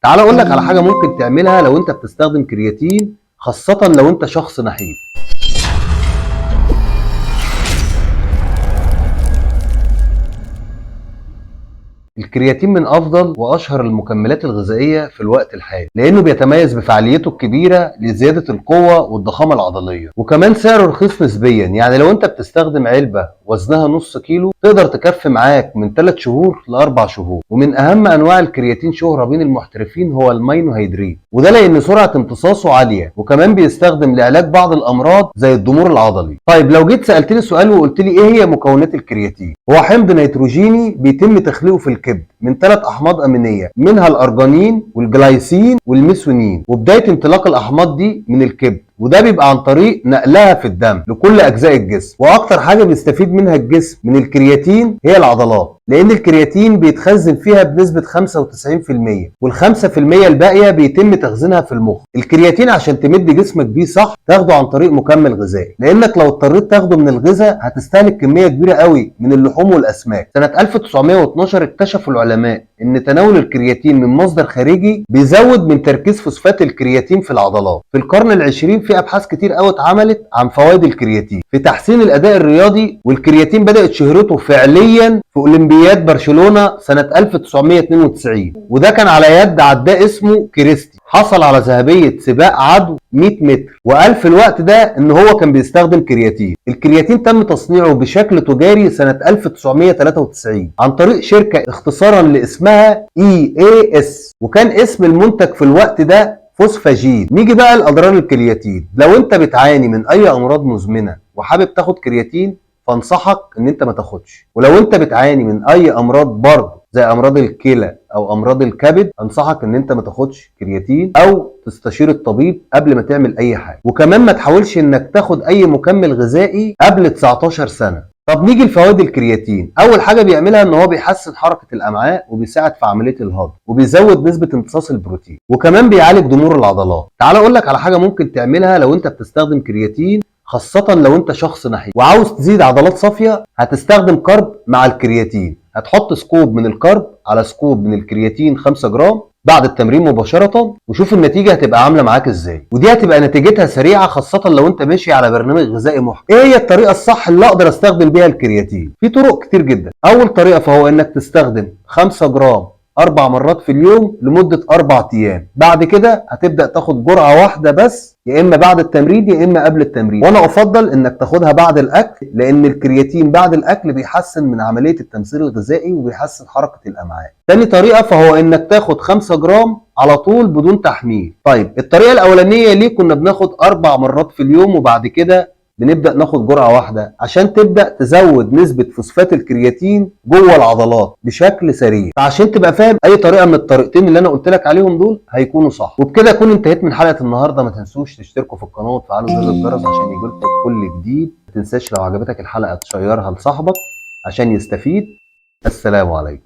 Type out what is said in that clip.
تعال اقول لك على حاجه ممكن تعملها لو انت بتستخدم كرياتين، خاصه لو انت شخص نحيف. الكرياتين من افضل واشهر المكملات الغذائيه في الوقت الحالي، لانه بيتميز بفعاليته الكبيره لزياده القوه والضخامه العضليه، وكمان سعره رخيص نسبيا. يعني لو انت بتستخدم علبه وزنها نص كيلو تقدر تكفي معاك من 3 شهور ل 4 شهور. ومن اهم انواع الكرياتين شهره بين المحترفين هو الماينو هيدريت، وده لان سرعه امتصاصه عاليه، وكمان بيستخدم لعلاج بعض الامراض زي الضمور العضلي. طيب لو جيت سالتني سؤال وقلت لي ايه هي مكونات الكرياتين؟ هو حمض نيتروجيني بيتم تخليقه في الكبد من 3 احماض امينيه، منها الارجانين والجلايسين والميثيونين، وبدايه انطلاق الاحماض دي من الكبد، وده بيبقى عن طريق نقلها في الدم لكل اجزاء الجسم. واكتر حاجه بيستفيد منها الجسم من الكرياتين هي العضلات، لان الكرياتين بيتخزن فيها بنسبه 95%، وال5% الباقيه بيتم تخزينها في المخ. الكرياتين عشان تمد جسمك بيه صح تاخده عن طريق مكمل غذائي، لانك لو اضطريت تاخده من الغذاء هتستهلك كميه كبيره قوي من اللحوم والاسماك. سنه 1912 اكتشفوا العلماء ان تناول الكرياتين من مصدر خارجي بيزود من تركيز فوسفات الكرياتين في العضلات. في القرن العشرين في ابحاث كتير قوي اتعملت عن فوائد الكرياتين في تحسين الاداء الرياضي، والكرياتين بدات شهرته فعليا في اولمبياد برشلونه سنه 1992، وده كان على يد عداء اسمه كريستي، حصل على ذهبيه سباق عدو 100 متر، وقال في الوقت ده ان هو كان بيستخدم كرياتين. الكرياتين تم تصنيعه بشكل تجاري سنه 1993 عن طريق شركه اختصارا لاسمها EAS، وكان اسم المنتج في الوقت ده فوسفاجين. نيجي بقى لاضرار الكرياتين. لو انت بتعاني من اي امراض مزمنه وحابب تاخد كرياتين فانصحك ان انت ما تاخدش. ولو انت بتعاني من اي امراض برضه زي امراض الكلى او امراض الكبد انصحك ان انت ما تاخدش كرياتين، او تستشير الطبيب قبل ما تعمل اي حاجه. وكمان ما تحاولش انك تاخد اي مكمل غذائي قبل 19 سنه. طب نيجي لفوائد الكرياتين. اول حاجه بيعملها ان هو بيحسن حركه الامعاء وبيساعد في عمليه الهضم وبيزود نسبه امتصاص البروتين، وكمان بيعالج ضمور العضلات. تعال اقول لك على حاجه ممكن تعملها لو انت بتستخدم كرياتين، خاصة لو انت شخص نحيف وعاوز تزيد عضلات صافية. هتستخدم كارب مع الكرياتين، هتحط سكوب من الكارب على سكوب من الكرياتين 5 جرام بعد التمرين مباشرة، وشوف النتيجة هتبقى عاملة معاك ازاي. ودي هتبقى نتيجتها سريعة خاصة لو انت ماشي على برنامج غذائي محكم. ايه هي الطريقة الصح اللي اقدر استخدم بيها الكرياتين؟ في طرق كتير جدا. اول طريقة فهو انك تستخدم 5 جرام 4 مرات في اليوم لمدة 4 أيام. بعد كده هتبدأ تاخد جرعة واحدة بس، يا إما بعد التمرين يا إما قبل التمرين، وأنا أفضل إنك تاخدها بعد الأكل، لأن الكرياتين بعد الأكل بيحسن من عملية التمثيل الغذائي وبيحسن حركة الأمعاء. تاني طريقة فهو إنك تاخد 5 جرام على طول بدون تحميل. طيب الطريقة الأولانية ليه كنا بناخد 4 مرات في اليوم، وبعد كده بنبدأ ناخد جرعة واحدة عشان تبدأ تزود نسبة فوسفات الكرياتين جوه العضلات بشكل سريع. فعشان تبقى فاهم أي طريقة من الطريقتين اللي أنا قلت لك عليهم دول هيكونوا صح. وبكده أكون انتهيت من حلقة النهاردة. ما تنسوش تشتركوا في القناة وتفعلوا زر الجرس عشان يجيلكم كل جديد. ما تنساش لو عجبتك الحلقة تشيرها لصاحبك عشان يستفيد. السلام عليكم.